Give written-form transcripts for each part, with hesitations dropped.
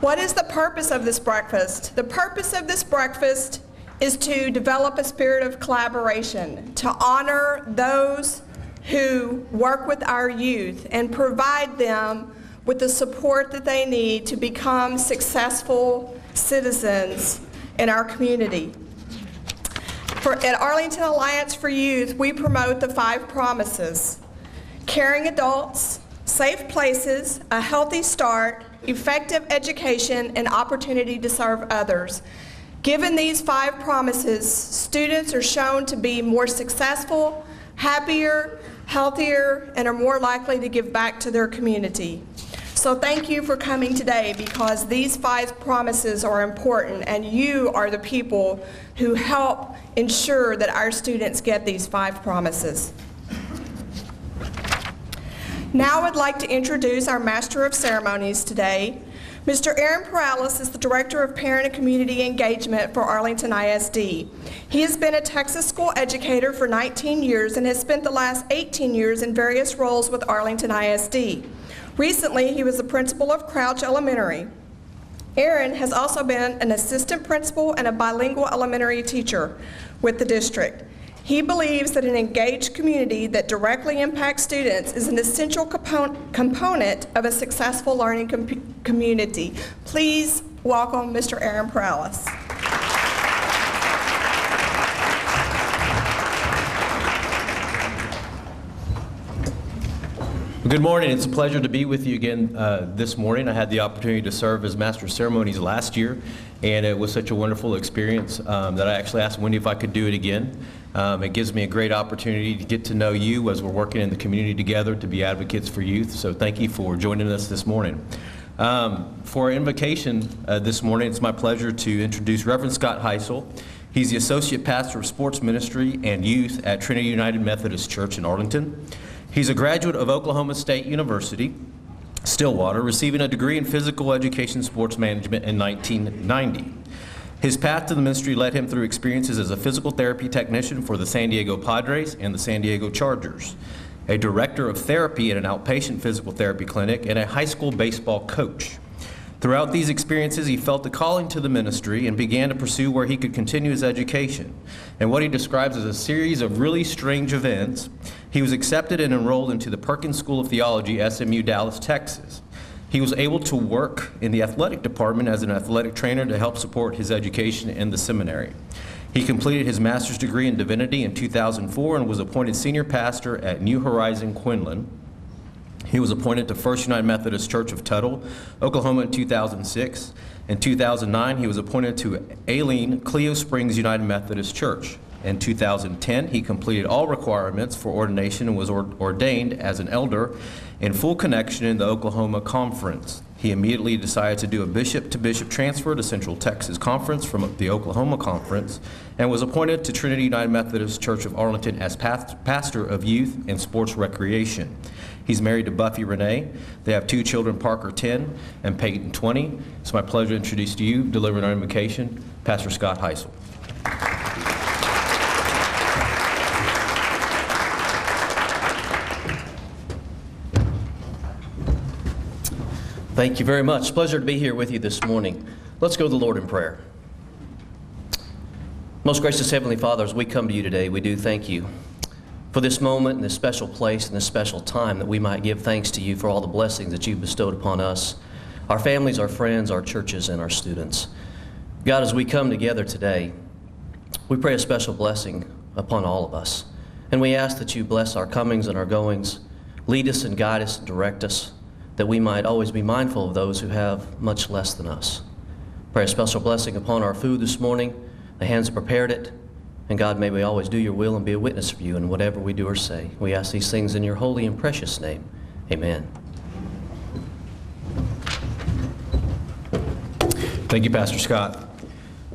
What is the purpose of this breakfast? The purpose of this breakfast is to develop a spirit of collaboration, to honor those who work with our youth and provide them with the support that they need to become successful citizens in our community. At Arlington Alliance for Youth, we promote the 5 promises: caring adults, safe places, a healthy start, effective education, and opportunity to serve others. Given these 5 promises, students are shown to be more successful, happier, healthier, and are more likely to give back to their community. So thank you for coming today, because these 5 promises are important, and you are the people who help ensure that our students get these 5 promises. Now I'd like to introduce our Master of Ceremonies today. Mr. Aaron Perales is the Director of Parent and Community Engagement for Arlington ISD. He has been a Texas school educator for 19 years and has spent the last 18 years in various roles with Arlington ISD. Recently, he was the principal of Crouch Elementary. Aaron has also been an assistant principal and a bilingual elementary teacher with the district. He believes that an engaged community that directly impacts students is an essential component of a successful learning community. Please welcome Mr. Aaron Perales. Good morning. It's a pleasure to be with you again this morning. I had the opportunity to serve as Master of Ceremonies last year, and it was such a wonderful experience that I actually asked Wendy if I could do it again. It gives me a great opportunity to get to know you as we're working in the community together to be advocates for youth. So thank you for joining us this morning. For our invocation this morning, it's my pleasure to introduce Reverend Scott Heisel. He's the Associate Pastor of Sports Ministry and Youth at Trinity United Methodist Church in Arlington. He's a graduate of Oklahoma State University, Stillwater, receiving a degree in physical education sports management in 1990. His path to the ministry led him through experiences as a physical therapy technician for the San Diego Padres and the San Diego Chargers, a director of therapy at an outpatient physical therapy clinic, and a high school baseball coach. Throughout these experiences, he felt the calling to the ministry and began to pursue where he could continue his education. And what he describes as a series of really strange events, he was accepted and enrolled into the Perkins School of Theology, SMU, Dallas, Texas. He was able to work in the athletic department as an athletic trainer to help support his education in the seminary. He completed his master's degree in divinity in 2004 and was appointed senior pastor at New Horizon Quinlan. He was appointed to First United Methodist Church of Tuttle, Oklahoma in 2006. In 2009, he was appointed to Aileen Cleo Springs United Methodist Church. In 2010, he completed all requirements for ordination and was ordained as an elder in full connection in the Oklahoma Conference. He immediately decided to do a bishop-to-bishop transfer to Central Texas Conference from the Oklahoma Conference and was appointed to Trinity United Methodist Church of Arlington as pastor of youth and sports recreation. He's married to Buffy Renee. They have 2 children, Parker 10 and Peyton 20. It's my pleasure to introduce to you, delivering our invocation, Pastor Scott Heisel. Thank you very much. Pleasure to be here with you this morning. Let's go to the Lord in prayer. Most gracious Heavenly Father, as we come to you today, we do thank you for this moment and this special place and this special time that we might give thanks to you for all the blessings that you've bestowed upon us, our families, our friends, our churches, and our students. God, as we come together today, we pray a special blessing upon all of us. And we ask that you bless our comings and our goings, lead us and guide us and direct us, that we might always be mindful of those who have much less than us. Pray a special blessing upon our food this morning, the hands that prepared it, and God, may we always do your will and be a witness for you in whatever we do or say. We ask these things in your holy and precious name. Amen. Thank you, Pastor Scott.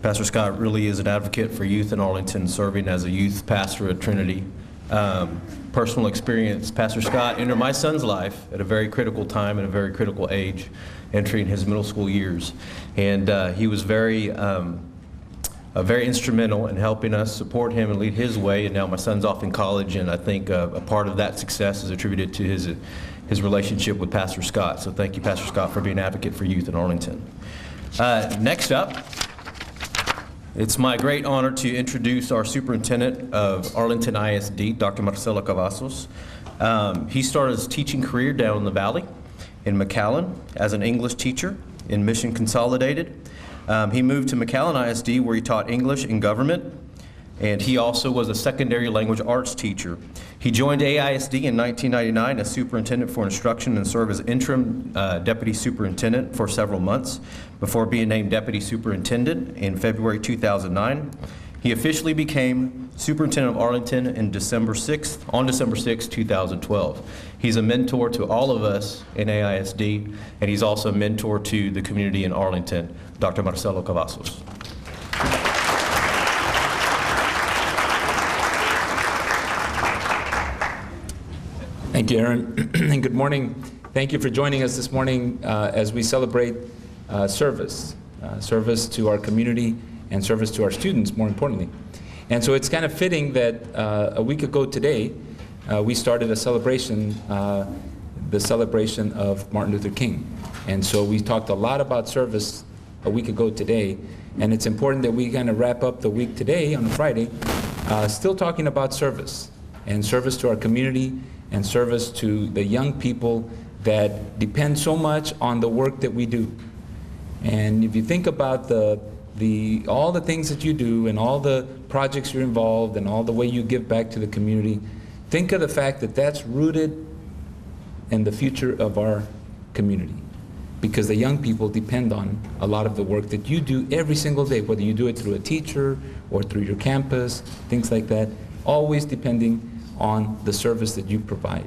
Pastor Scott really is an advocate for youth in Arlington, serving as a youth pastor at Trinity. Personal experience, Pastor Scott entered my son's life at a very critical time and a very critical age, entering his middle school years. And he was very instrumental in helping us support him and lead his way. And now my son's off in college, and I think a part of that success is attributed to his relationship with Pastor Scott. So thank you, Pastor Scott, for being an advocate for youth in Arlington. Next up, it's my great honor to introduce our superintendent of Arlington ISD, Dr. Marcelo Cavazos. He started his teaching career down in the Valley in McAllen as an English teacher in Mission Consolidated. He moved to McAllen ISD where he taught English and government, and he also was a secondary language arts teacher. He joined AISD in 1999 as superintendent for instruction and served as interim deputy superintendent for several months before being named deputy superintendent in February 2009. He officially became superintendent of Arlington on December 6, 2012. He's a mentor to all of us in AISD, and he's also a mentor to the community in Arlington, Dr. Marcelo Cavazos. Thank you, Aaron, and good morning. Thank you for joining us this morning as we celebrate service to our community and service to our students, more importantly. And so it's kind of fitting that a week ago today, we started a celebration, the celebration of Martin Luther King. And so we talked a lot about service a week ago today, and it's important that we kind of wrap up the week today on a Friday, still talking about service, and service to our community, and service to the young people that depend so much on the work that we do. And if you think about all the things that you do and all the projects you're involved and all the way you give back to the community, think of the fact that that's rooted in the future of our community, because the young people depend on a lot of the work that you do every single day, whether you do it through a teacher or through your campus, things like that, always depending on the service that you provide.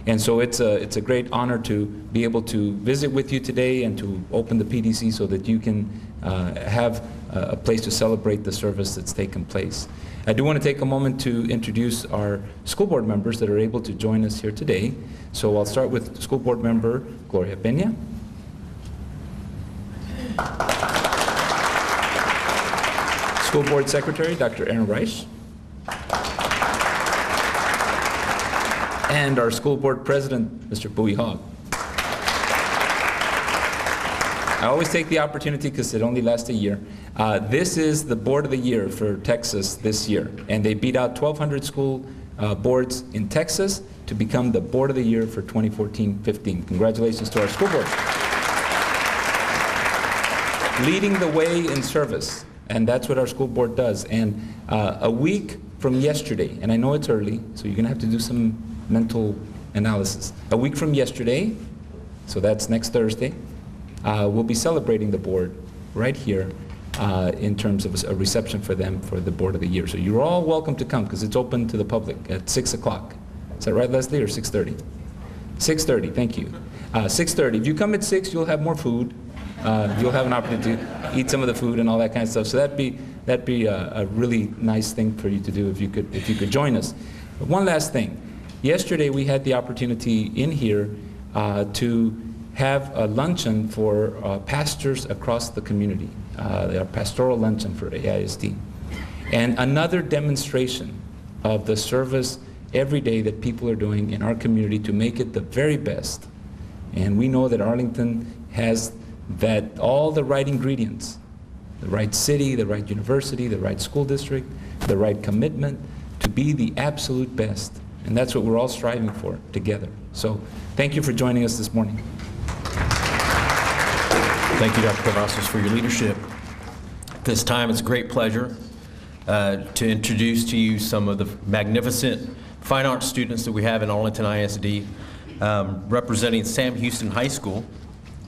And so it's a great honor to be able to visit with you today and to open the PDC so that you can have a place to celebrate the service that's taken place. I do want to take a moment to introduce our school board members that are able to join us here today. So I'll start with school board member Gloria Peña. School board secretary Dr. Aaron Reich. And our school board president, Mr. Bowie Hogg. I always take the opportunity because it only lasts a year. This is the board of the year for Texas this year, and they beat out 1,200 school boards in Texas to become the board of the year for 2014-15. Congratulations to our school board. Leading the way in service, and that's what our school board does. And a week from yesterday, and I know it's early, so you're going to have to do some mental analysis. A week from yesterday, so that's next Thursday, we'll be celebrating the board right here in terms of a reception for them for the board of the year. So you're all welcome to come because it's open to the public at 6 o'clock. Is that right, Leslie, or 6:30? 6:30, thank you. 6:30. If you come at 6, you'll have more food. You'll have an opportunity to eat some of the food and all that kind of stuff. So that'd be a really nice thing for you to do if you could join us. But one last thing. Yesterday we had the opportunity in here to have a luncheon for pastors across the community, a pastoral luncheon for AISD. And another demonstration of the service every day that people are doing in our community to make it the very best. And we know that Arlington has all the right ingredients, the right city, the right university, the right school district, the right commitment to be the absolute best. And that's what we're all striving for together. So thank you for joining us this morning. Thank you, Dr. Cavazos, for your leadership. This time it's a great pleasure to introduce to you some of the magnificent fine arts students that we have in Arlington ISD, representing Sam Houston High School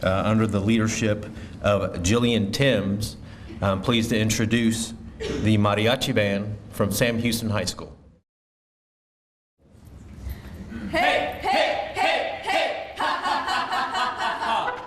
under the leadership of Jillian Timms. I'm pleased to introduce the Mariachi Band from Sam Houston High School. Hey, hey, hey, hey, ha, ha, ha, ha, ha, ha.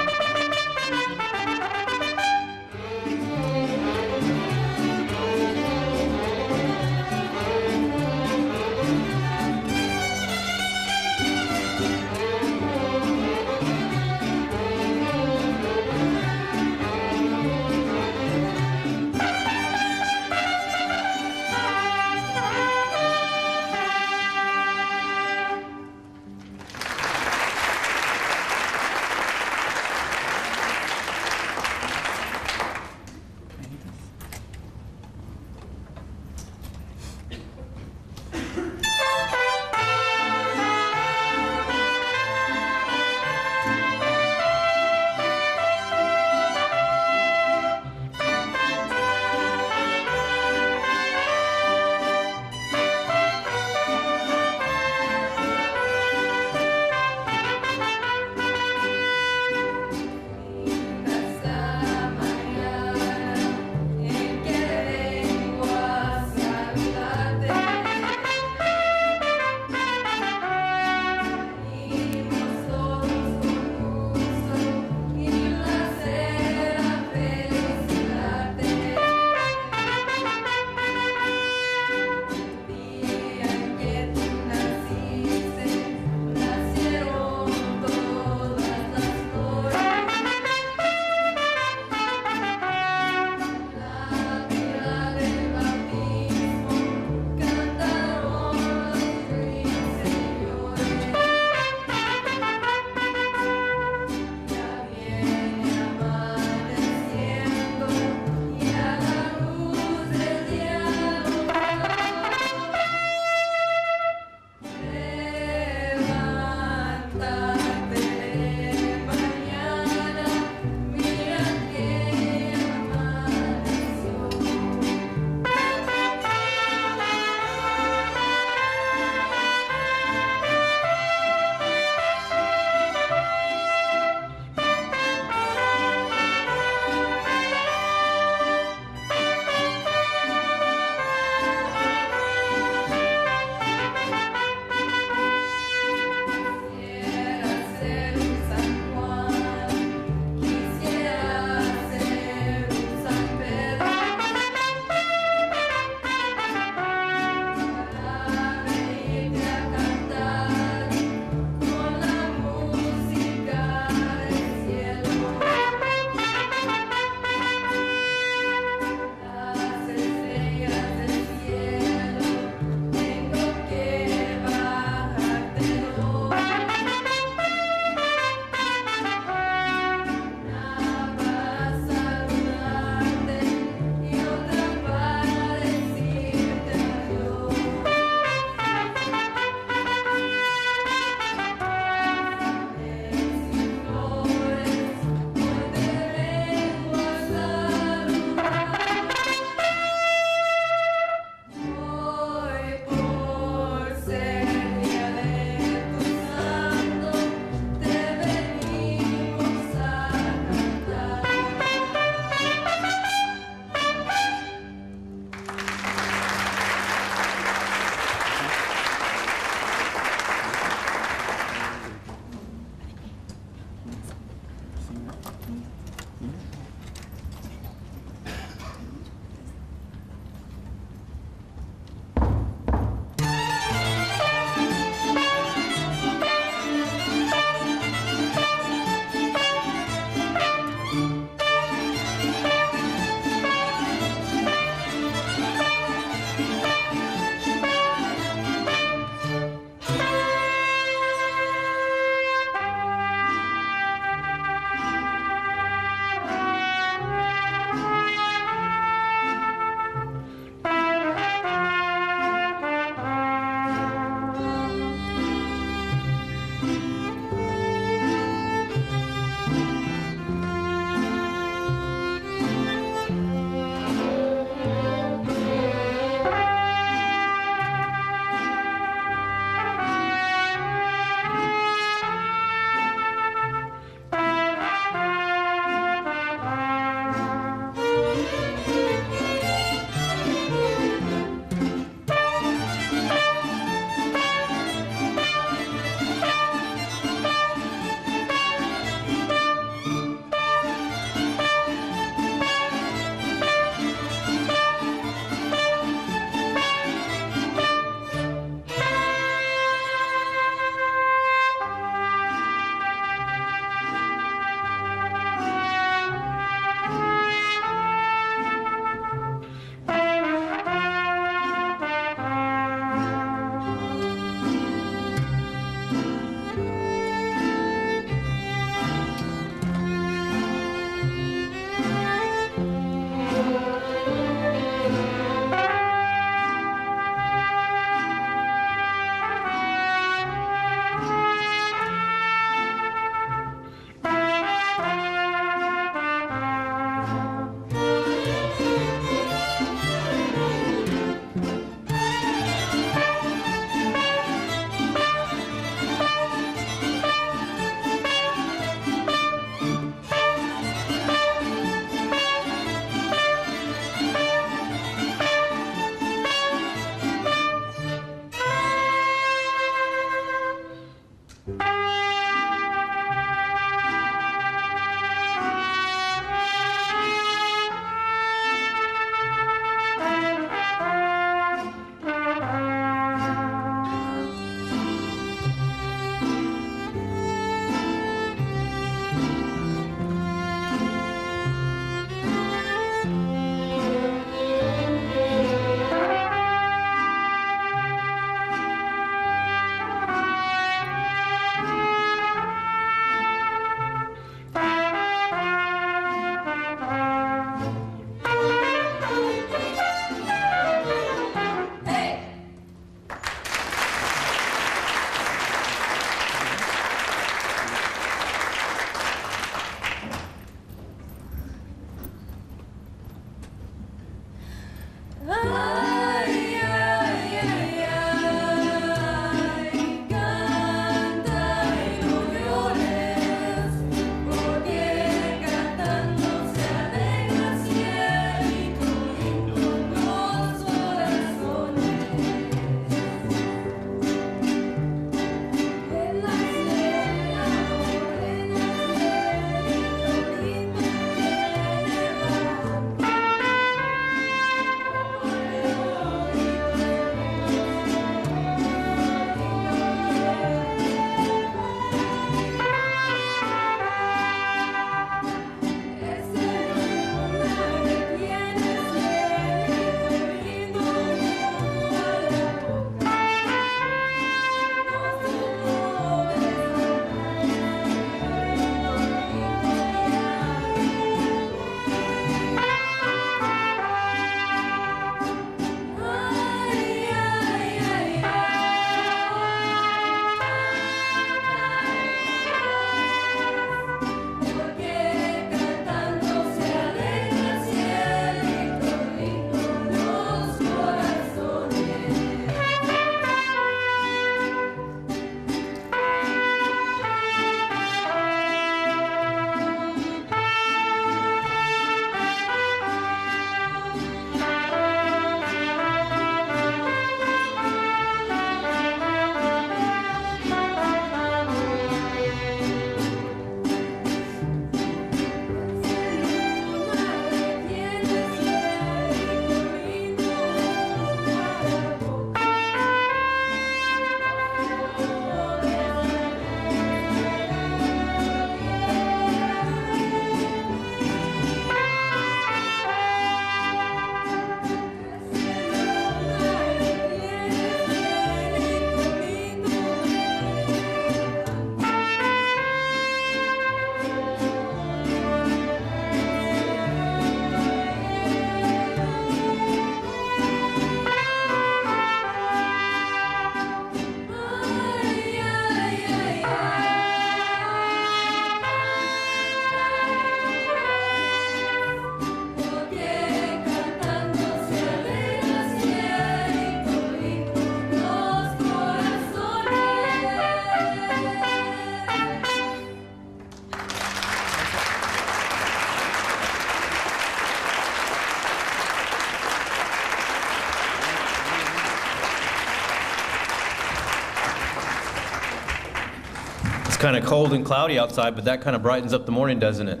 kind of cold and cloudy outside, but that kind of brightens up the morning, doesn't it?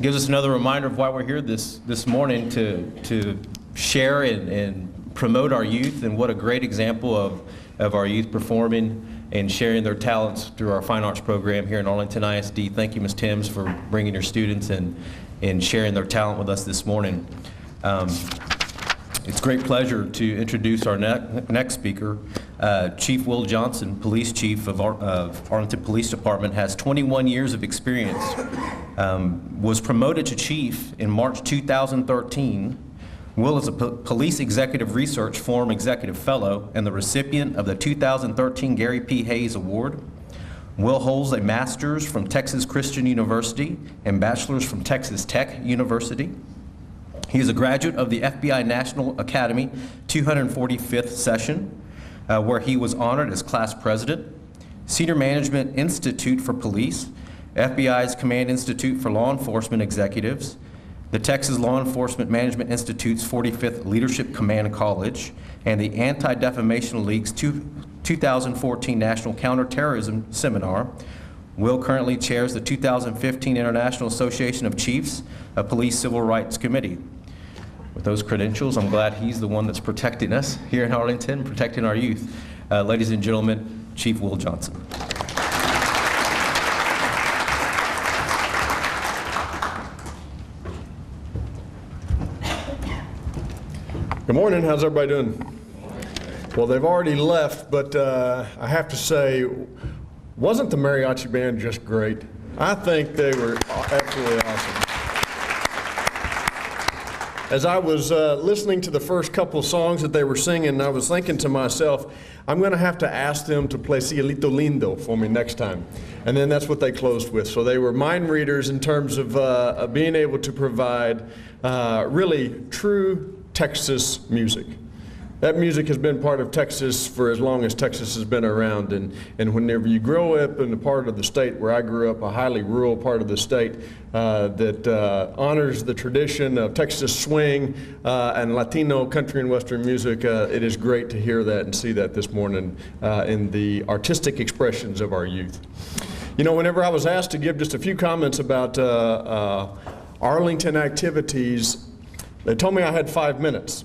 Gives us another reminder of why we're here this morning to share and promote our youth, and what a great example of our youth performing and sharing their talents through our fine arts program here in Arlington ISD. Thank you, Ms. Timms, for bringing your students and sharing their talent with us this morning. It's a great pleasure to introduce our next speaker. Chief Will Johnson, Police Chief of Arlington Police Department, has 21 years of experience, was promoted to Chief in March 2013. Will is a Police Executive Research Forum Executive Fellow and the recipient of the 2013 Gary P. Hayes Award. Will holds a master's from Texas Christian University and bachelor's from Texas Tech University. He is a graduate of the FBI National Academy 245th session, where he was honored as class president, Senior Management Institute for Police, FBI's Command Institute for Law Enforcement Executives, the Texas Law Enforcement Management Institute's 45th Leadership Command College, and the Anti-Defamation League's 2014 National Counterterrorism Seminar. Will currently chairs the 2015 International Association of Chiefs of Police Civil Rights Committee. With those credentials, I'm glad he's the one that's protecting us here in Arlington, protecting our youth. Ladies and gentlemen, Chief Will Johnson. Good morning. How's everybody doing? Well, they've already left, but I have to say, wasn't the Mariachi band just great? I think they were absolutely awesome. As I was listening to the first couple of songs that they were singing, I was thinking to myself, I'm going to have to ask them to play Cielito Lindo for me next time. And then that's what they closed with. So they were mind readers in terms of being able to provide really true Texas music. That music has been part of Texas for as long as Texas has been around, and whenever you grow up in the part of the state where I grew up, a highly rural part of the state that honors the tradition of Texas swing and Latino country and western music, it is great to hear that and see that this morning in the artistic expressions of our youth. You know, whenever I was asked to give just a few comments about Arlington activities, they told me I had 5 minutes.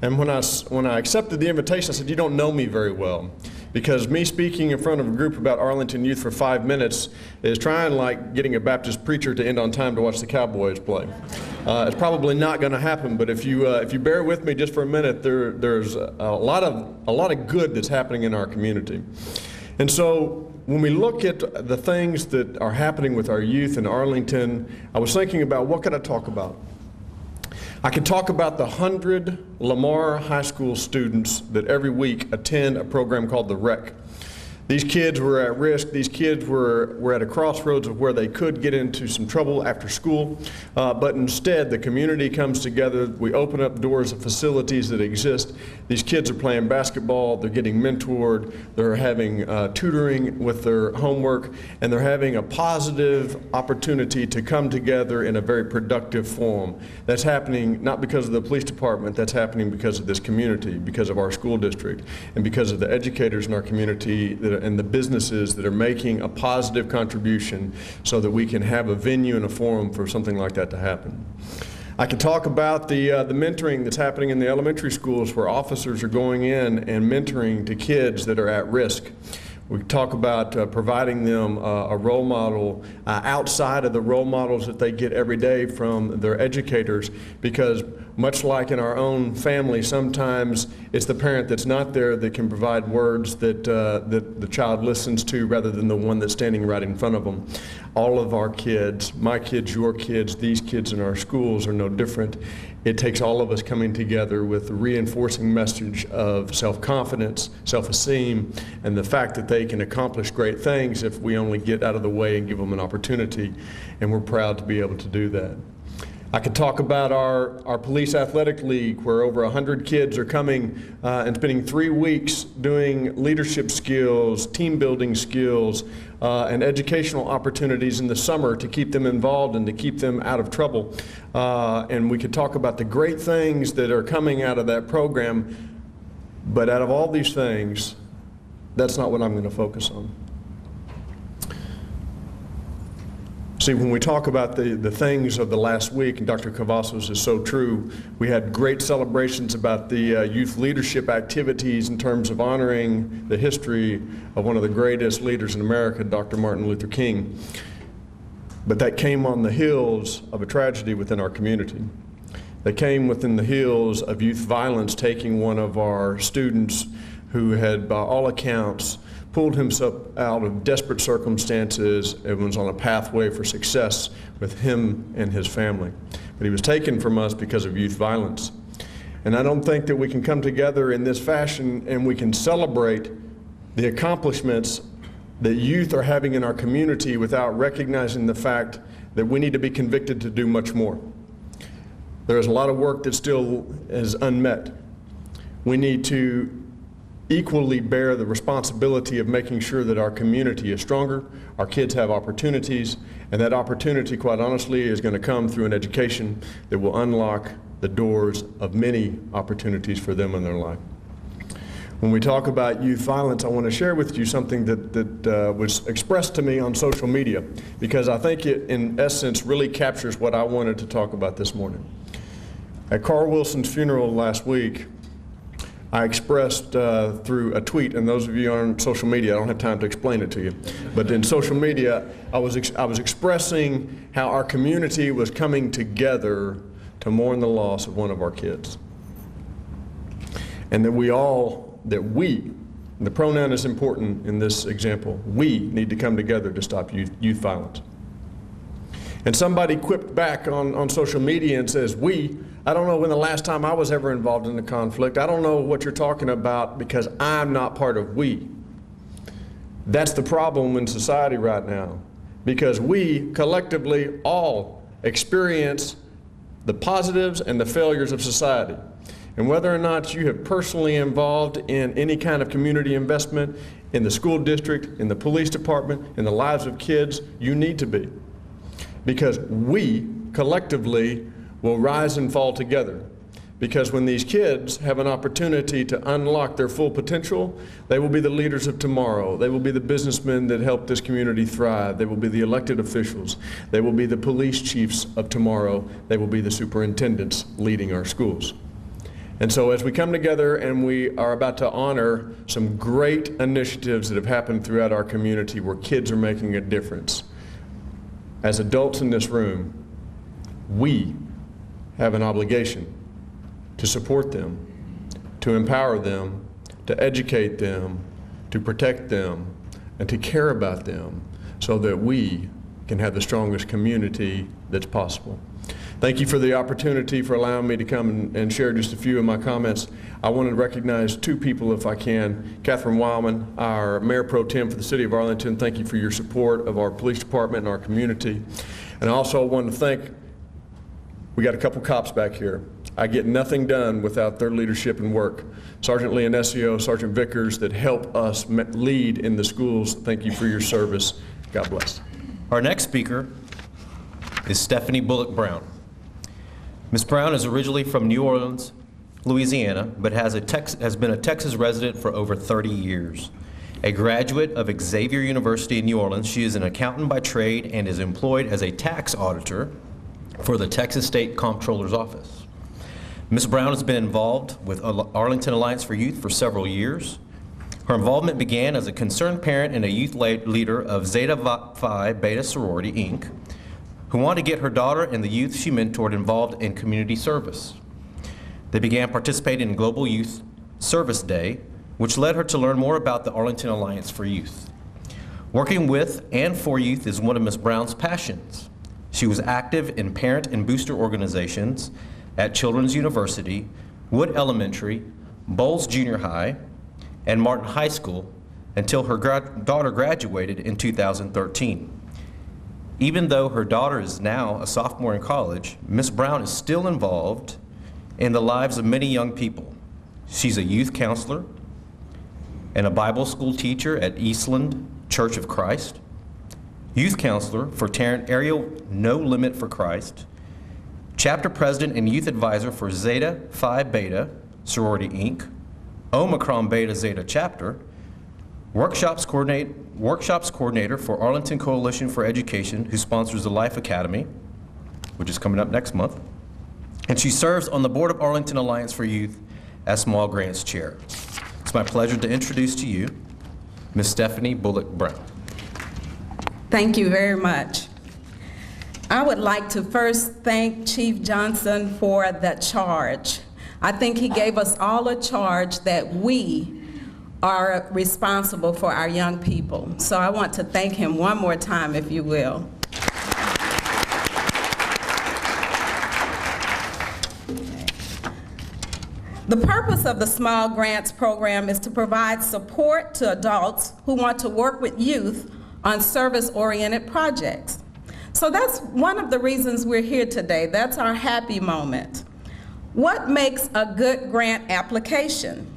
And when I accepted the invitation, I said, you don't know me very well. Because me speaking in front of a group about Arlington youth for 5 minutes is trying like getting a Baptist preacher to end on time to watch the Cowboys play. It's probably not going to happen, but if you bear with me just for a minute, there's a lot of good that's happening in our community. And so when we look at the things that are happening with our youth in Arlington, I was thinking about what could I talk about? I could talk about the 100 Lamar High School students that every week attend a program called The Rec. These kids were at risk. These kids were at a crossroads of where they could get into some trouble after school, but instead the community comes together. We open up doors of facilities that exist. These kids are playing basketball, they're getting mentored, they're having tutoring with their homework, and they're having a positive opportunity to come together in a very productive forum. That's happening not because of the police department, that's happening because of this community, because of our school district, and because of the educators in our community and the businesses that are making a positive contribution so that we can have a venue and a forum for something like that to happen. I could talk about the mentoring that's happening in the elementary schools where officers are going in and mentoring to kids that are at risk. We talk about providing them a role model outside of the role models that they get every day from their educators, because much like in our own family, sometimes it's the parent that's not there that can provide words that the child listens to rather than the one that's standing right in front of them. All of our kids, my kids, your kids, these kids in our schools are no different. It takes all of us coming together with the reinforcing message of self-confidence, self-esteem, and the fact that they can accomplish great things if we only get out of the way and give them an opportunity, and we're proud to be able to do that. I could talk about our police athletic league, where over 100 kids are coming and spending 3 weeks doing leadership skills, team building skills, and educational opportunities in the summer to keep them involved and to keep them out of trouble. And we could talk about the great things that are coming out of that program, but out of all these things, that's not what I'm going to focus on. See, when we talk about the things of the last week, and Dr. Cavazos is so true, we had great celebrations about the youth leadership activities in terms of honoring the history of one of the greatest leaders in America, Dr. Martin Luther King. But that came on the heels of a tragedy within our community. That came within the heels of youth violence taking one of our students who had, by all accounts, pulled himself out of desperate circumstances and was on a pathway for success with him and his family. But he was taken from us because of youth violence. And I don't think that we can come together in this fashion and we can celebrate the accomplishments that youth are having in our community without recognizing the fact that we need to be convicted to do much more. There is a lot of work that still is unmet. We need to equally bear the responsibility of making sure that our community is stronger, our kids have opportunities, and that opportunity, quite honestly, is going to come through an education that will unlock the doors of many opportunities for them in their life. When we talk about youth violence, I want to share with you something that was expressed to me on social media, because I think it, in essence, really captures what I wanted to talk about this morning. At Carl Wilson's funeral last week, I expressed through a tweet, and those of you on social media, I don't have time to explain it to you, but in social media, I was expressing how our community was coming together to mourn the loss of one of our kids. And that the pronoun is important in this example, we need to come together to stop youth violence. And somebody quipped back on social media and says, I don't know when the last time I was ever involved in a conflict. I don't know what you're talking about because I'm not part of we. That's the problem in society right now, because we collectively all experience the positives and the failures of society. And whether or not you have personally involved in any kind of community investment in the school district, in the police department, in the lives of kids, you need to be. Because we collectively will rise and fall together. Because when these kids have an opportunity to unlock their full potential, they will be the leaders of tomorrow. They will be the businessmen that help this community thrive. They will be the elected officials. They will be the police chiefs of tomorrow. They will be the superintendents leading our schools. And so as we come together and we are about to honor some great initiatives that have happened throughout our community where kids are making a difference, as adults in this room, we have an obligation to support them, to empower them, to educate them, to protect them, and to care about them so that we can have the strongest community that's possible. Thank you for the opportunity for allowing me to come and share just a few of my comments. I want to recognize two people if I can. Catherine Wildman, our Mayor Pro Tem for the City of Arlington, thank you for your support of our police department and our community. And I also want to thank, we got a couple cops back here. I get nothing done without their leadership and work. Sergeant Leonesio, Sergeant Vickers that help us lead in the schools, thank you for your service. God bless. Our next speaker is Stephanie Bullock Brown. Ms. Brown is originally from New Orleans, Louisiana, but has been a Texas resident for over 30 years. A graduate of Xavier University in New Orleans, she is an accountant by trade and is employed as a tax auditor for the Texas State Comptroller's Office. Ms. Brown has been involved with Arlington Alliance for Youth for several years. Her involvement began as a concerned parent and a youth leader of Zeta Phi Beta Sorority, Inc., who wanted to get her daughter and the youth she mentored involved in community service. They began participating in Global Youth Service Day, which led her to learn more about the Arlington Alliance for Youth. Working with and for youth is one of Ms. Brown's passions. She was active in parent and booster organizations at Children's University, Wood Elementary, Bowles Junior High, and Martin High School until her daughter graduated in 2013. Even though her daughter is now a sophomore in college, Ms. Brown is still involved in the lives of many young people. She's a youth counselor and a Bible school teacher at Eastland Church of Christ, youth counselor for Tarrant Area No Limit for Christ, chapter president and youth advisor for Zeta Phi Beta Sorority, Inc., Omicron Beta Zeta chapter, workshops coordinator for Arlington Coalition for Education, who sponsors the Life Academy, which is coming up next month. And she serves on the board of Arlington Alliance for Youth as Small Grants Chair. It's my pleasure to introduce to you Ms. Stephanie Bullock Brown. Thank you very much. I would like to first thank Chief Johnson for the charge. I think he gave us all a charge that we are responsible for our young people. So I want to thank him one more time, if you will. The purpose of the Small Grants Program is to provide support to adults who want to work with youth on service-oriented projects. So that's one of the reasons we're here today. That's our happy moment. What makes a good grant application?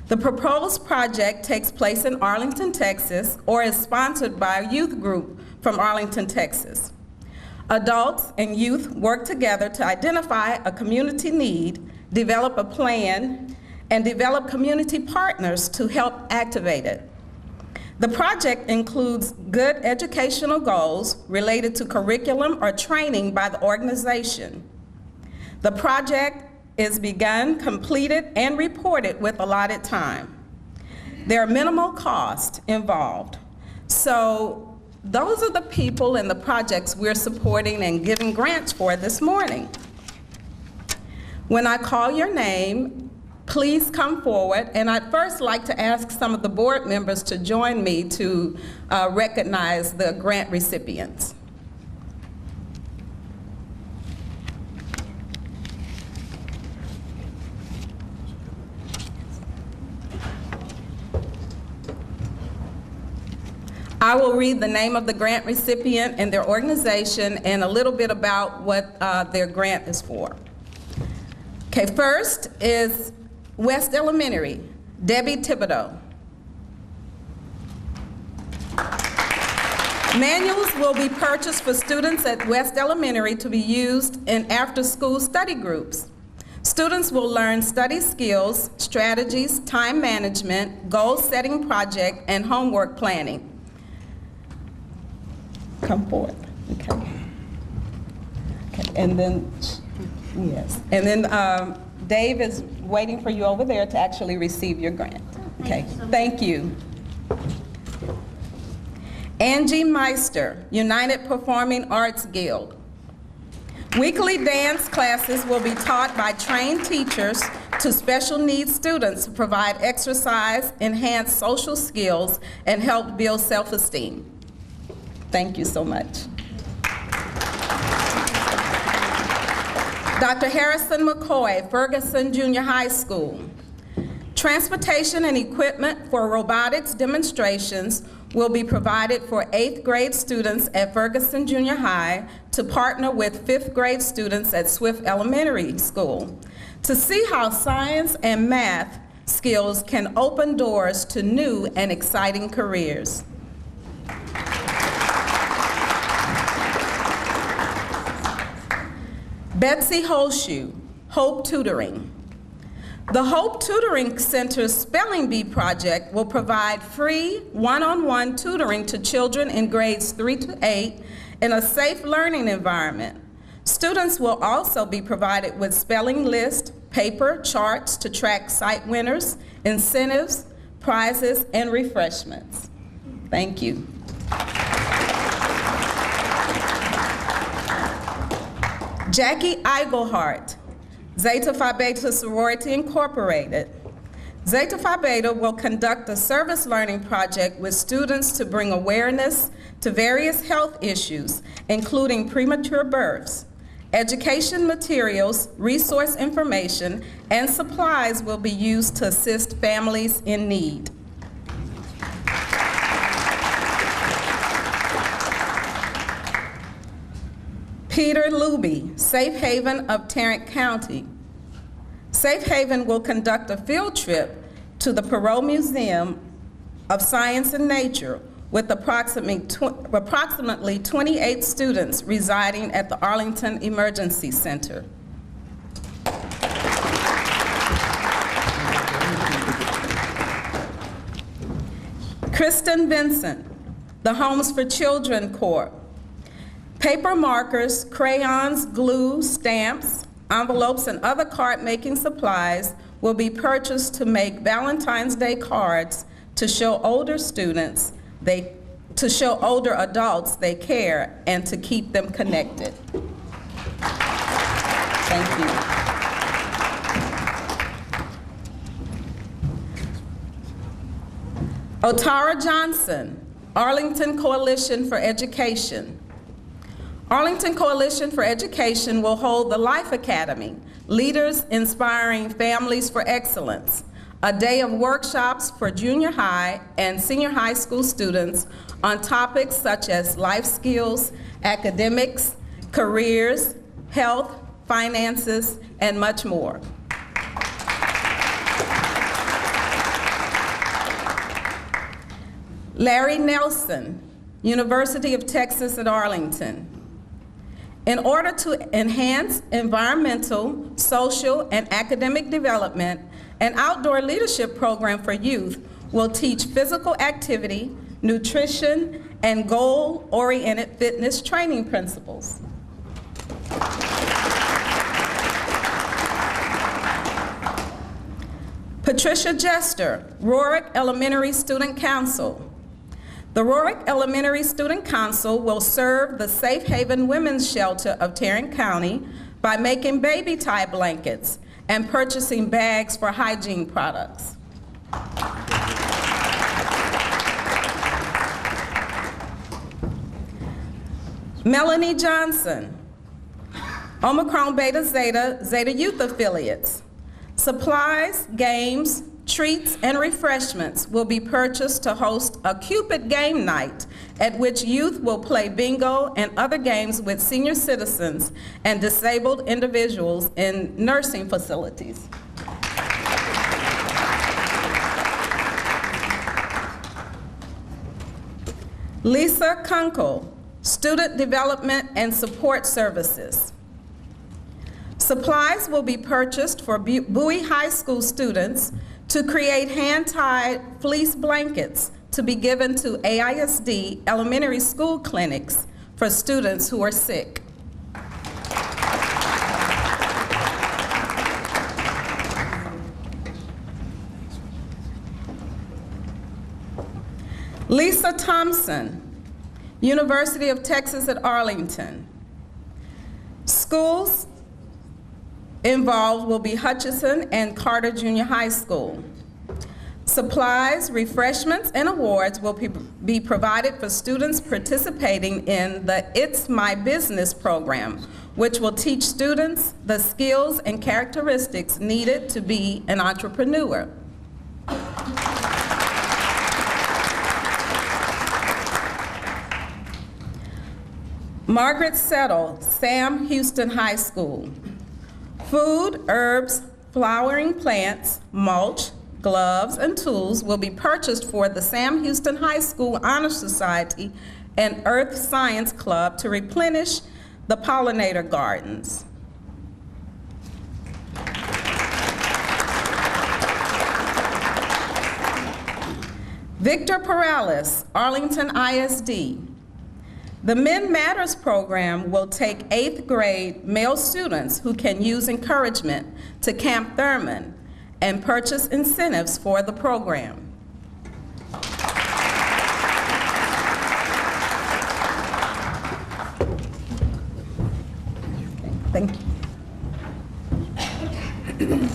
The proposed project takes place in Arlington, Texas, or is sponsored by a youth group from Arlington, Texas. Adults and youth work together to identify a community need, develop a plan, and develop community partners to help activate it. The project includes good educational goals related to curriculum or training by the organization. The project is begun, completed, and reported with allotted time. There are minimal costs involved. So those are the people and the projects we're supporting and giving grants for this morning. When I call your name, please come forward, and I'd first like to ask some of the board members to join me to recognize the grant recipients. I will read the name of the grant recipient and their organization and a little bit about what their grant is for. Okay, first is West Elementary, Debbie Thibodeau. Manuals will be purchased for students at West Elementary to be used in after-school study groups. Students will learn study skills, strategies, time management, goal-setting project, and homework planning. Come forward, okay. Okay, and then, yes, and then Dave is waiting for you over there to actually receive your grant. Okay, thank you. Angie Meister, United Performing Arts Guild. Weekly dance classes will be taught by trained teachers to special needs students to provide exercise, enhance social skills, and help build self-esteem. Thank you so much. Dr. Harrison McCoy, Ferguson Junior High School. Transportation and equipment for robotics demonstrations will be provided for 8th grade students at Ferguson Junior High to partner with 5th grade students at Swift Elementary School to see how science and math skills can open doors to new and exciting careers. Betsy Holshoe, Hope Tutoring. The Hope Tutoring Center's Spelling Bee project will provide free one-on-one tutoring to children in grades 3 to 8 in a safe learning environment. Students will also be provided with spelling lists, paper, charts to track site winners, incentives, prizes, and refreshments. Thank you. Jackie Eigelhart, Zeta Phi Beta Sorority Incorporated. Zeta Phi Beta will conduct a service learning project with students to bring awareness to various health issues, including premature births. Education materials, resource information, and supplies will be used to assist families in need. Peter Luby, Safe Haven of Tarrant County. Safe Haven will conduct a field trip to the Perot Museum of Science and Nature with approximately 28 students residing at the Arlington Emergency Center. Kristen Vincent, the Homes for Children Corps. Paper markers, crayons, glue, stamps, envelopes, and other card-making supplies will be purchased to make Valentine's Day cards to show older adults they care and to keep them connected. Thank you. Otara Johnson, Arlington Coalition for Education. Arlington Coalition for Education will hold the Life Academy, Leaders Inspiring Families for Excellence, a day of workshops for junior high and senior high school students on topics such as life skills, academics, careers, health, finances, and much more. Larry Nelson, University of Texas at Arlington. In order to enhance environmental, social, and academic development, an outdoor leadership program for youth will teach physical activity, nutrition, and goal-oriented fitness training principles. Patricia Jester, Rorick Elementary Student Council. The Rorick Elementary Student Council will serve the Safe Haven Women's Shelter of Tarrant County by making baby tie blankets and purchasing bags for hygiene products. Melanie Johnson, Omicron Beta Zeta, Zeta Youth Affiliates. Supplies, games, treats, and refreshments will be purchased to host a Cupid game night at which youth will play bingo and other games with senior citizens and disabled individuals in nursing facilities. Lisa Kunkel, Student Development and Support Services. Supplies will be purchased for Bowie High School students to create hand-tied fleece blankets to be given to AISD elementary school clinics for students who are sick. Lisa Thompson, University of Texas at Arlington. Schools involved will be Hutchinson and Carter Junior High School. Supplies, refreshments, and awards will be provided for students participating in the It's My Business program, which will teach students the skills and characteristics needed to be an entrepreneur. Margaret Settle, Sam Houston High School. Food, herbs, flowering plants, mulch, gloves, and tools will be purchased for the Sam Houston High School Honor Society and Earth Science Club to replenish the pollinator gardens. Victor Perales, Arlington ISD. The Men Matters program will take 8th grade male students who can use encouragement to Camp Thurman and purchase incentives for the program. Thank you.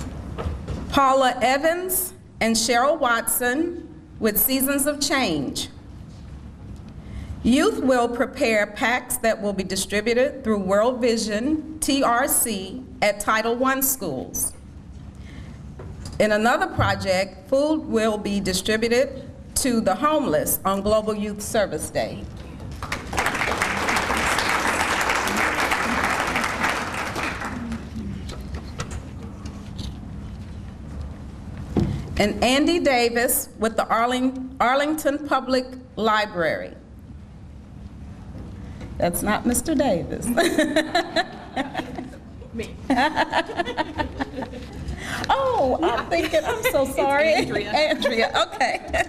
Paula Evans and Cheryl Watson with Seasons of Change. Youth will prepare packs that will be distributed through World Vision, TRC, at Title I schools. In another project, food will be distributed to the homeless on Global Youth Service Day. And Andy Davis with the Arlington Public Library. That's not Mr. Davis. Me. Oh, I'm so sorry. Andrea. Andrea, okay.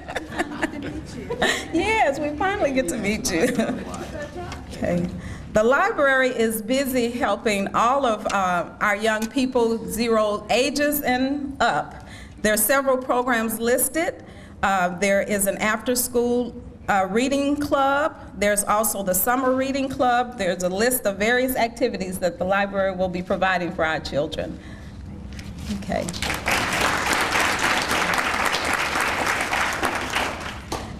Yes, we finally get to meet you. Okay. The library is busy helping all of our young people 0 ages and up. There are several programs listed. There is an after-school reading club. There's also the summer reading club. There's a list of various activities that the library will be providing for our children. Okay.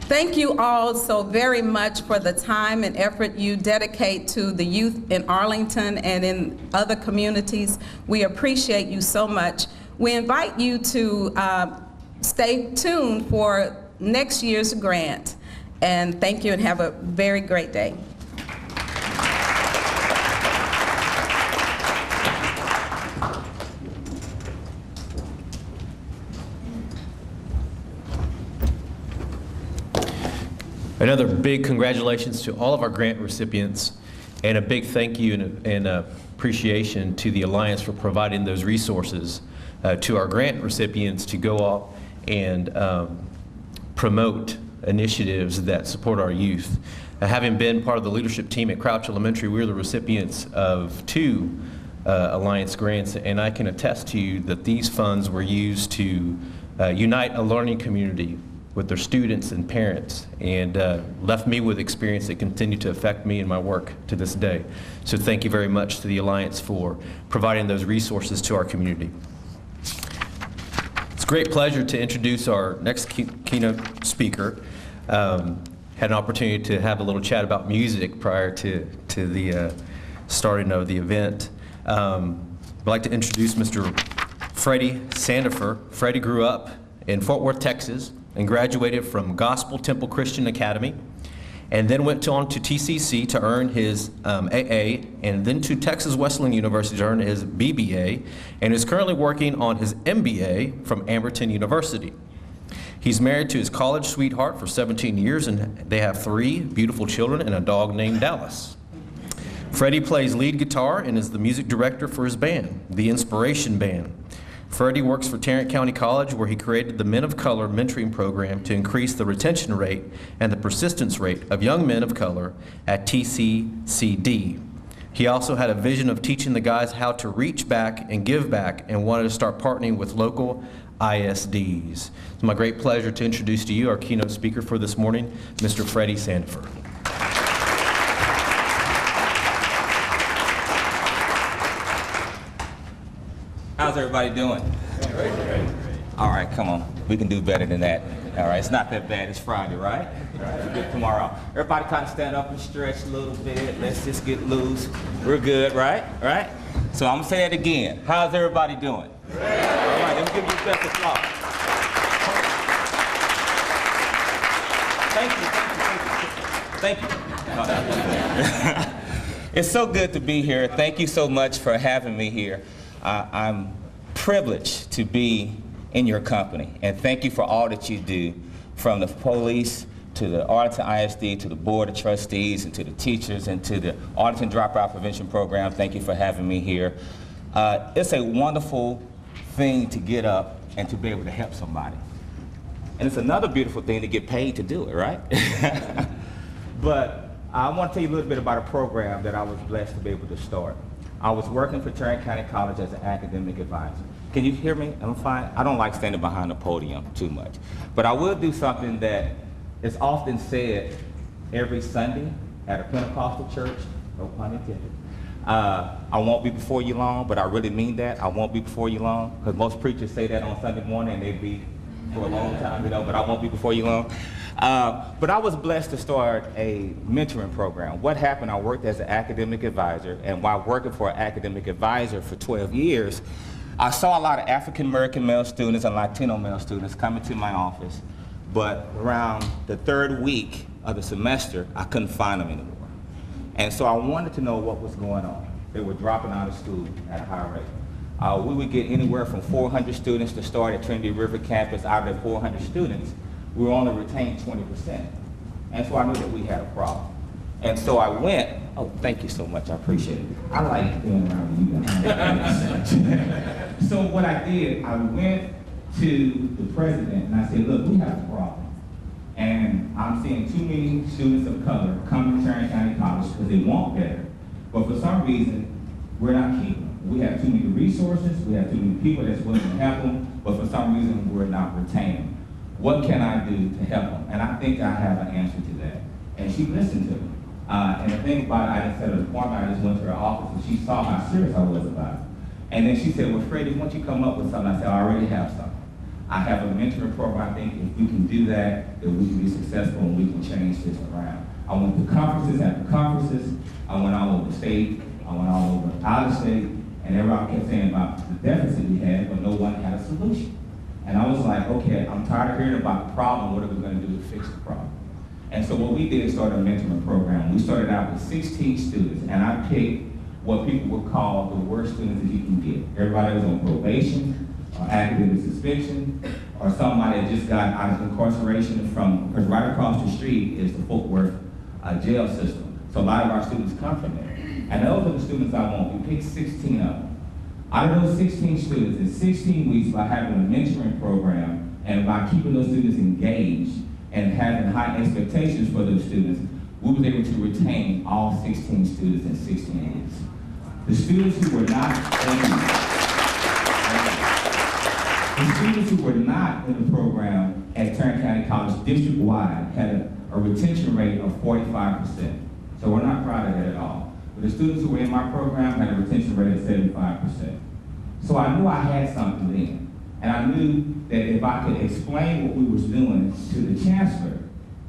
Thank you all so very much for the time and effort you dedicate to the youth in Arlington and in other communities. We appreciate you so much. We invite you to stay tuned for next year's grant. And thank you and have a very great day. Another big congratulations to all of our grant recipients, and a big thank you and appreciation to the Alliance for providing those resources to our grant recipients to go off and promote initiatives that support our youth. Having been part of the leadership team at Crouch Elementary, we're the recipients of 2 Alliance grants, and I can attest to you that these funds were used to unite a learning community with their students and parents, and left me with experience that continue to affect me in my work to this day. So thank you very much to the Alliance for providing those resources to our community. It's a great pleasure to introduce our next keynote speaker. Had an opportunity to have a little chat about music prior to the starting of the event. I'd like to introduce Mr. Freddie Sandifer. Freddie grew up in Fort Worth, Texas, and graduated from Gospel Temple Christian Academy, and then went on to TCC to earn his AA, and then to Texas Wesleyan University to earn his BBA, and is currently working on his MBA from Amberton University. He's married to his college sweetheart for 17 years, and they have 3 beautiful children and a dog named Dallas. Freddie plays lead guitar and is the music director for his band, the Inspiration Band. Freddie works for Tarrant County College, where he created the Men of Color mentoring program to increase the retention rate and the persistence rate of young men of color at TCCD. He also had a vision of teaching the guys how to reach back and give back, and wanted to start partnering with local ISDs. It's my great pleasure to introduce to you our keynote speaker for this morning, Mr. Freddie Sandifer. How's everybody doing? Great. All right, come on. We can do better than that. All right, it's not that bad. It's Friday, right? We'll get tomorrow. Everybody kind of stand up and stretch a little bit. Let's just get loose. We're good, right? Right? So I'm going to say that again. How's everybody doing? Great. All right, let's give you the best applause. Thank you. No, that's it's so good to be here. Thank you so much for having me here. I'm privileged to be in your company, and thank you for all that you do, from the police to the Arlington ISD to the Board of Trustees and to the teachers and to the Arlington Dropout Prevention Program. Thank you for having me here. It's a wonderful thing to get up and to be able to help somebody. And it's another beautiful thing to get paid to do it, right? But I want to tell you a little bit about a program that I was blessed to be able to start. I was working for Tarrant County College as an academic advisor. Can you hear me? I'm fine. I don't like standing behind the podium too much. But I will do something that is often said every Sunday at a Pentecostal church, no pun intended. I won't be before you long, but I really mean that. I won't be before you long, because most preachers say that on Sunday morning and they be for a long time, you know, but I won't be before you long. But I was blessed to start a mentoring program. What happened, I worked as an academic advisor, and while working for an academic advisor for 12 years, I saw a lot of African American male students and Latino male students coming to my office, but around the 3rd week of the semester, I couldn't find them anymore. And so I wanted to know what was going on. They were dropping out of school at a high rate. We would get anywhere from 400 students to start at Trinity River campus. Out of the 400 students, we were only retained 20%. And so I knew that we had a problem. And so I went, oh, thank you so much, I appreciate it. I like being around you guys. So what I did, I went to the president and I said, look, we have a problem. And I'm seeing too many students of color come to Tarrant County College because they want better. But for some reason, we're not keeping them. We have too many resources, we have too many people that's willing to help them, but for some reason, we're not retaining them. What can I do to help them? And I think I have an answer to that. And she listened to me. And the thing about it, I just said at a point, I just went to her office and she saw how serious I was about it. And then she said, well, Freddie, why don't you come up with something? I said, I already have something. I have a mentoring program. I think if we can do that, then we can be successful and we can change this around. I went to conferences after conferences. I went all over the state. I went all over out of state. And everybody kept saying about the deficit we had, but no one had a solution. And I was like, okay, I'm tired of hearing about the problem. What are we going to do to fix the problem? And so what we did is start a mentoring program. We started out with 16 students, and I picked what people would call the worst students that you can get. Everybody was on probation, or academic suspension, or somebody that just got out of incarceration from, because right across the street is the Fort Worth jail system. So a lot of our students come from there. And those are the students I want. We picked 16 of them. Out of those 16 students, in 16 weeks, by having a mentoring program and by keeping those students engaged and having high expectations for those students, we were able to retain all 16 students in 16 weeks. The students who were not in the program at Tarrant County College district-wide had a retention rate of 45%. So we're not proud of that at all. But the students who were in my program had a retention rate of 75%. So I knew I had something then. And I knew that if I could explain what we was doing to the chancellor,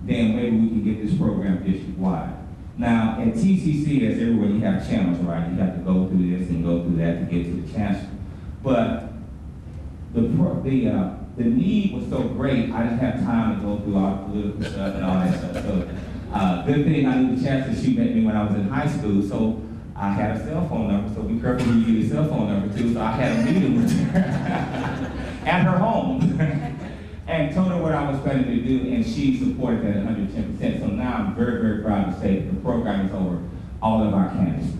then maybe we could get this program district-wide. Now, at TCC, as everywhere, you have channels, right? You have to go through this and go through that to get to the chancellor. But the need was so great, I didn't have time to go through all the political stuff and all that stuff. So, good thing I knew the chancellor, she met me when I was in high school, so I had a cell phone number, so be careful when you get a cell phone number too, so I had a meeting with her at her home. And told her what I was planning to do, and she supported that 110%. So now I'm very, very proud to say that the program is over all of our campuses.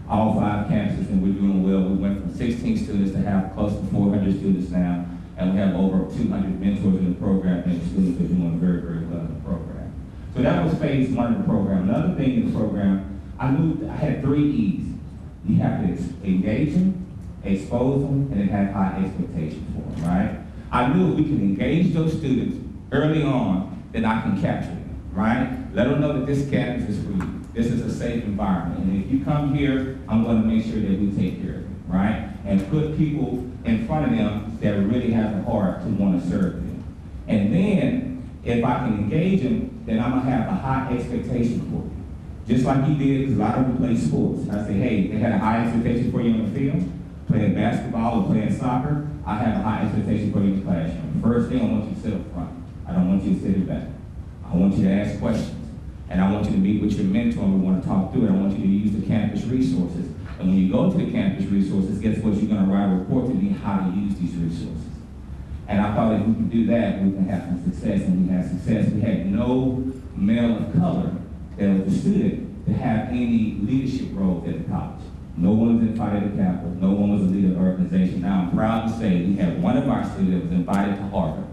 All 5 campuses, and we're doing well. We went from 16 students to have close to 400 students now, and we have over 200 mentors in the program, and students are doing very, very well in the program. So that was phase 1 of the program. Another thing in the program, I knew I had 3 E's. You have to engage them, expose them, and then have high expectations for them, right? I knew if we can engage those students early on, then I can capture them, right? Let them know that this campus is for you. This is a safe environment. And if you come here, I'm going to make sure that we take care of you, right? And put people in front of them that really have the heart to want to serve them. And then, if I can engage them, then I'm going to have a high expectation for you. Just like you did, because a lot of them play sports. I say, hey, they had a high expectation for you on the field, playing basketball or playing soccer. I have a high expectation for you in the classroom. First thing, I want you to sit up front. I don't want you to sit in back. I want you to ask questions. And I want you to meet with your mentor and we want to talk through it. I want you to use the campus resources. And when you go to the campus resources, guess what? You're going to write a report to me how to use these resources. And I thought if we could do that, we can have some success. And we had success. We had no male of color that was a student to have any leadership roles at the college. No one was invited to Capitol. No one was a leader of the organization. Now I'm proud to say we had one of our students that was invited to Harvard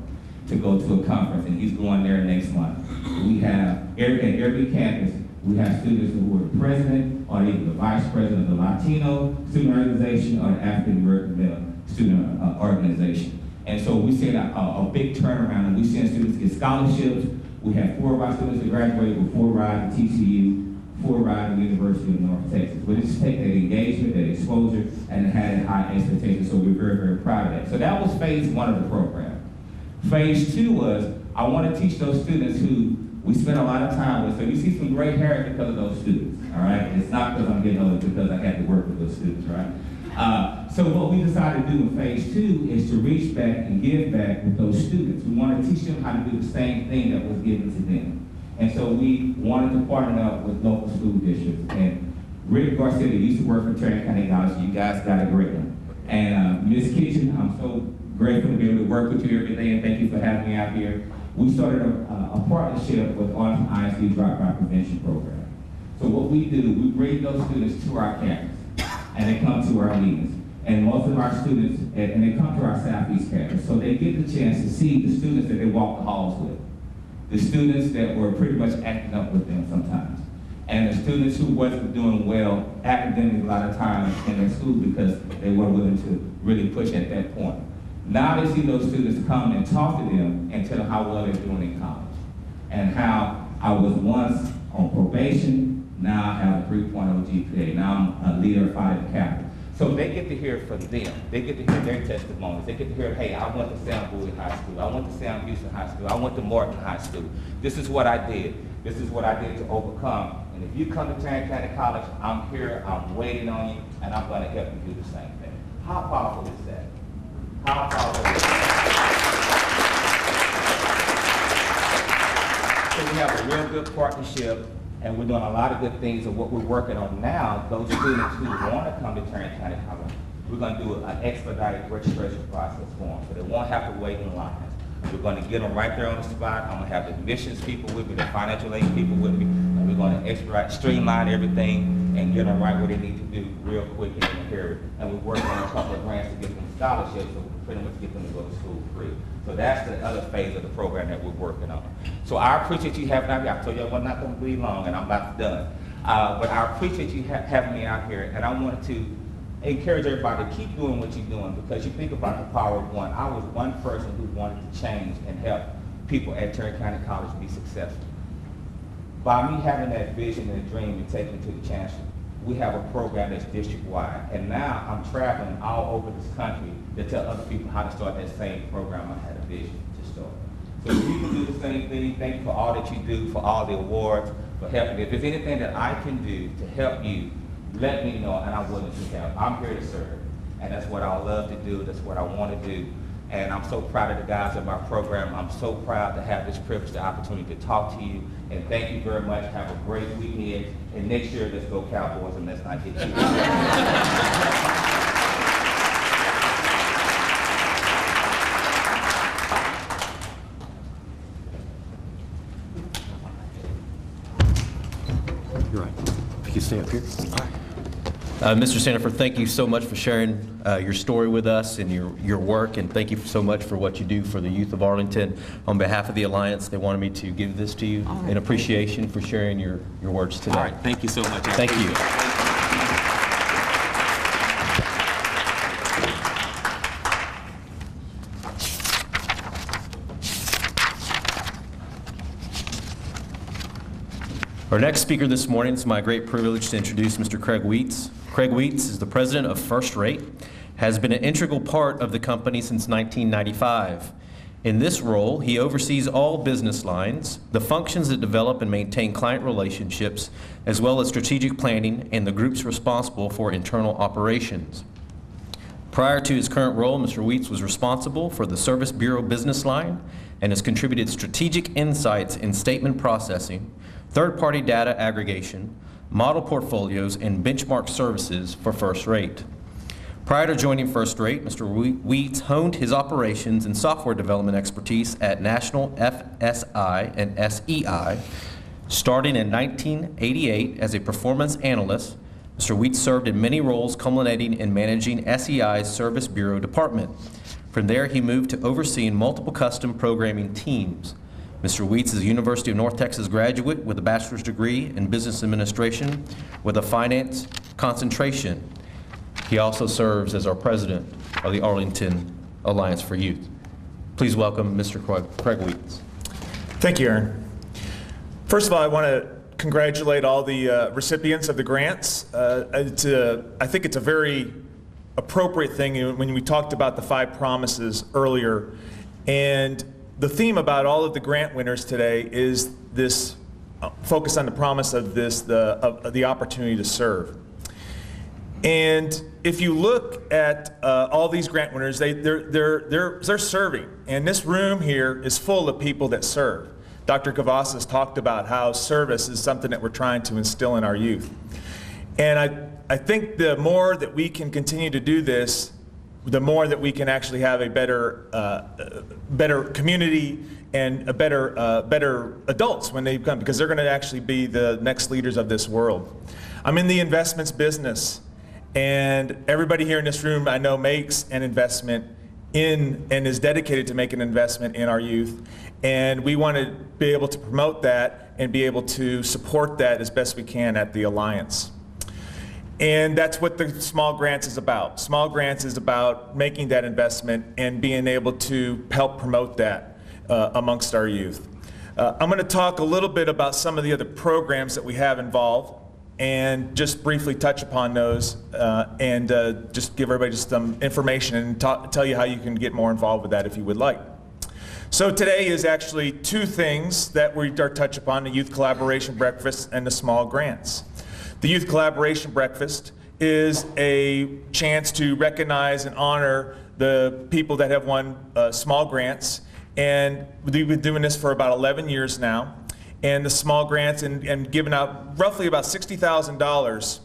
to go to a conference, and he's going there next month. We have, at every campus, we have students who are the president or even the vice president of the Latino student organization or the African American male student organization. And so we see a big turnaround, and we see students get scholarships. We have 4 of our students that graduated with 4 rides at TCU, 4 rides at the University of North Texas. We just take that engagement, that exposure, and had a high expectation, so we're very, very proud of that. So that was phase 1 of the program. Phase 2 was, I want to teach those students who we spent a lot of time with. So you see some gray hair because of those students, all right? It's not because I'm getting old, it's because I had to work with those students, right? So what we decided to do in phase 2 is to reach back and give back with those students. We want to teach them how to do the same thing that was given to them. And so we wanted to partner up with local school districts. And Rick Garcia used to work for Tarrant County College. You guys got a great one. And Ms. Kitchen, I'm so grateful to be able to work with you every day, and thank you for having me out here. We started a partnership with Arlington ISD Dropout Prevention Program. So what we do, we bring those students to our campus, and they come to our meetings. And most of our students, and they come to our Southeast campus, so they get the chance to see the students that they walk the halls with, the students that were pretty much acting up with them sometimes, and the students who wasn't doing well academically a lot of times in their school because they weren't willing to really push at that point. Now they see those students come and talk to them and tell them how well they're doing in college, and how I was once on probation, now I have a 3.0 GPA, now I'm a leader of Fight at the Capitol. So they get to hear from them. They get to hear their testimonies. They get to hear, hey, I went to Sam Bowie High School. I went to Sam Houston High School. I went to Martin High School. This is what I did. This is what I did to overcome. And if you come to Tarrant County College, I'm here, I'm waiting on you, and I'm going to help you do the same thing. How powerful is that? How powerful is that? So we have a real good partnership, and we're doing a lot of good things. And what we're working on now, those students who want to come to Tarrant County College, we're going to do an expedited registration process for them, so they won't have to wait in lines. We're going to get them right there on the spot. I'm going to have the admissions people with me, the financial aid people with me, and we're going to expedite, streamline everything, and get them right where they need to do real quick and in a hurry. And we're working on a couple of grants to get them scholarships, so we can pretty much get them to go to school free. So that's the other phase of the program that we're working on. So I appreciate you having me out here. I told you I was not going to be long, and I'm about done. But I appreciate you having me out here, and I wanted to encourage everybody to keep doing what you're doing, because you think about the power of one. I was one person who wanted to change and help people at Tarrant County College be successful. By me having that vision and dream and taking it to the chancellor, we have a program that's district-wide. And now I'm traveling all over this country to tell other people how to start that same program I had a vision to start. So if you can do the same thing, thank you for all that you do, for all the awards, for helping. If there's anything that I can do to help you, let me know, and I'm willing to help. I'm here to serve, and that's what I love to do. That's what I want to do. And I'm so proud of the guys of our program. I'm so proud to have this privilege, the opportunity to talk to you. And thank you very much. Have a great weekend. And next year, let's go Cowboys and let's not get too You're right. If you can stay up here. Mr. Sandifer, thank you so much for sharing your story with us and your work, and thank you so much for what you do for the youth of Arlington. On behalf of the Alliance, they wanted me to give this to you in appreciation for sharing your words today. All right, thank you so much. Thank you. Our next speaker this morning, it's my great privilege to introduce Mr. Craig Wheats. Craig Wheats is the president of First Rate, has been an integral part of the company since 1995. In this role, he oversees all business lines, the functions that develop and maintain client relationships, as well as strategic planning and the groups responsible for internal operations. Prior to his current role, Mr. Wheats was responsible for the Service Bureau business line and has contributed strategic insights in statement processing, third-party data aggregation, model portfolios, and benchmark services for First Rate. Prior to joining First Rate, Mr. Wheats honed his operations and software development expertise at National FSI and SEI. Starting in 1988 as a performance analyst, Mr. Wheats served in many roles culminating in managing SEI's Service Bureau department. From there, he moved to overseeing multiple custom programming teams. Mr. Wheats is a University of North Texas graduate with a bachelor's degree in business administration with a finance concentration. He also serves as our president of the Arlington Alliance for Youth. Please welcome Mr. Craig Wheats. Thank you, Aaron. First of all, I want to congratulate all the recipients of the grants. I think it's a very appropriate thing when we talked about the 5 promises earlier. And the theme about all of the grant winners today is this focus on the promise of the opportunity to serve. And if you look at all these grant winners, they're serving. And this room here is full of people that serve. Dr. Cavazos talked about how service is something that we're trying to instill in our youth. And I think the more that we can continue to do this, the more that we can actually have a better community and a better adults when they come, because they're going to actually be the next leaders of this world. I'm in the investments business, and everybody here in this room I know makes an investment in and is dedicated to make an investment in our youth, and we want to be able to promote that and be able to support that as best we can at the Alliance. And that's what the small grants is about. Small grants is about making that investment and being able to help promote that amongst our youth. I'm going to talk a little bit about some of the other programs that we have involved and just briefly touch upon those and just give everybody just some information and tell you how you can get more involved with that if you would like. So today is actually 2 things that we are touch upon: the Youth Collaboration Breakfast and the small grants. The Youth Collaboration Breakfast is a chance to recognize and honor the people that have won small grants, and we've been doing this for about 11 years now. And the small grants and given out roughly about $60,000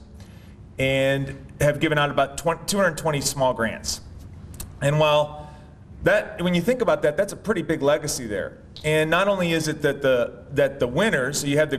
and have given out about 220 small grants. And while that, when you think about that, that's a pretty big legacy there. And not only is it that the winners, so you have the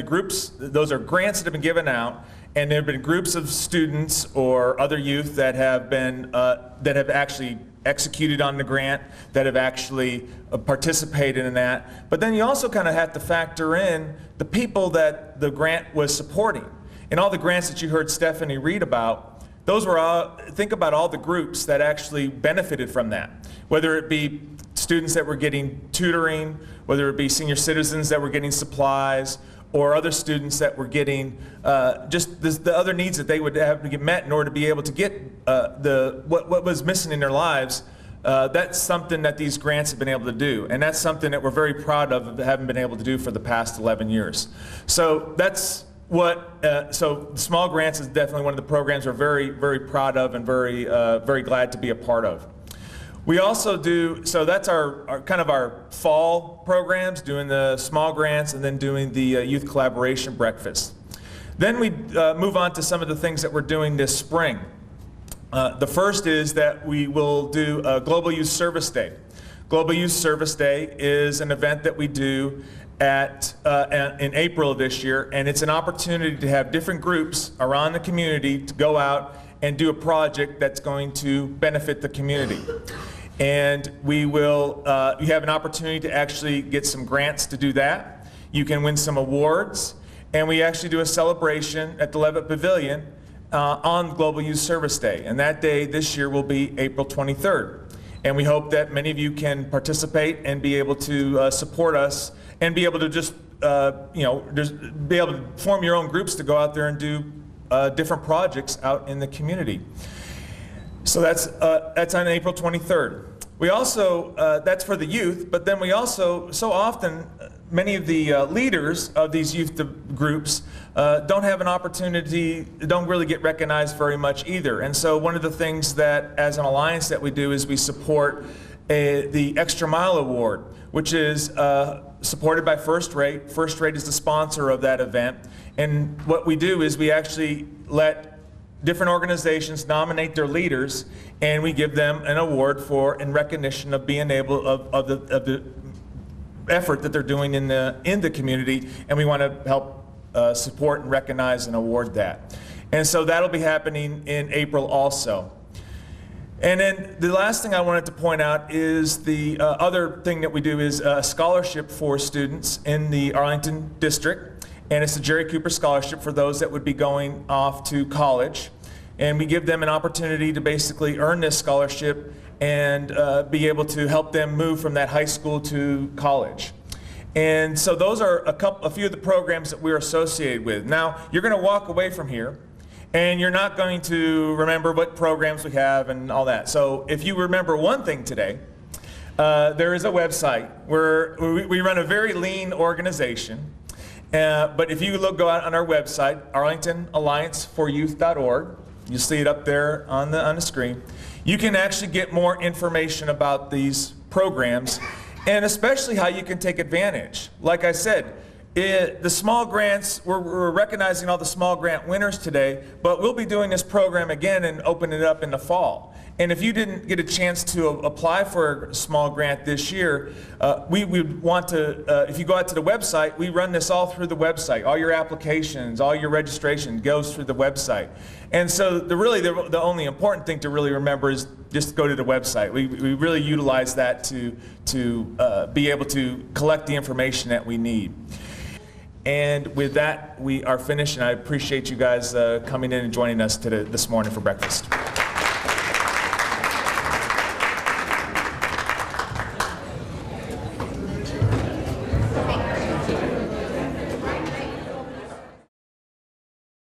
groups, those are grants that have been given out, and there have been groups of students or other youth that have been that have actually executed on the grant, that have actually participated in that. But then you also kind of have to factor in the people that the grant was supporting. And all the grants that you heard Stephanie read about, those were all, think about all the groups that actually benefited from that. Whether it be students that were getting tutoring, whether it be senior citizens that were getting supplies, or other students that were getting just the other needs that they would have to get met in order to be able to get what was missing in their lives. That's something that these grants have been able to do, and that's something that we're very proud of having been able to do for the past 11 years. So that's what, so small grants is definitely one of the programs we're very, very proud of and very, very glad to be a part of. We also do, so that's our kind of our fall programs, doing the small grants and then doing the youth collaboration breakfast. Then we move on to some of the things that we're doing this spring. The first is that we will do a Global Youth Service Day. Global Youth Service Day is an event that we do in April of this year, and it's an opportunity to have different groups around the community to go out and do a project that's going to benefit the community. And we will, you have an opportunity to actually get some grants to do that. You can win some awards, and we actually do a celebration at the Levitt Pavilion on Global Youth Service Day. And that day this year will be April 23rd. And we hope that many of you can participate and be able to support us and be able to just, just be able to form your own groups to go out there and do different projects out in the community. So that's on April 23rd. We also, that's for the youth, but then we also, so often, many of the leaders of these youth groups don't have an opportunity, don't really get recognized very much either. And so one of the things that, as an alliance that we do, is we support the Extra Mile Award, which is supported by First Rate. First Rate is the sponsor of that event. And what we do is we actually let different organizations nominate their leaders, and we give them an award in recognition of being able of the effort that they're doing in the community, and we want to help support and recognize and award that. And so that'll be happening in April also. And then the last thing I wanted to point out is the other thing that we do is a scholarship for students in the Arlington district, and it's the Jerry Cooper Scholarship for those that would be going off to college. And we give them an opportunity to basically earn this scholarship and be able to help them move from that high school to college. And so those are a few of the programs that we're associated with. Now, you're going to walk away from here, and you're not going to remember what programs we have and all that. So if you remember one thing today, there is a website where we run a very lean organization. But if you go out on our website, arlingtonallianceforyouth.org, you'll see it up there on the screen. You can actually get more information about these programs, and especially how you can take advantage. Like I said, the small grants, we're recognizing all the small grant winners today, but we'll be doing this program again and open it up in the fall. And if you didn't get a chance to apply for a small grant this year, we would want to, if you go out to the website, we run this all through the website. All your applications, all your registration goes through the website. And so the only important thing to really remember is just go to the website. We really utilize that to be able to collect the information that we need. And with that, we are finished, and I appreciate you guys coming in and joining us this morning for breakfast.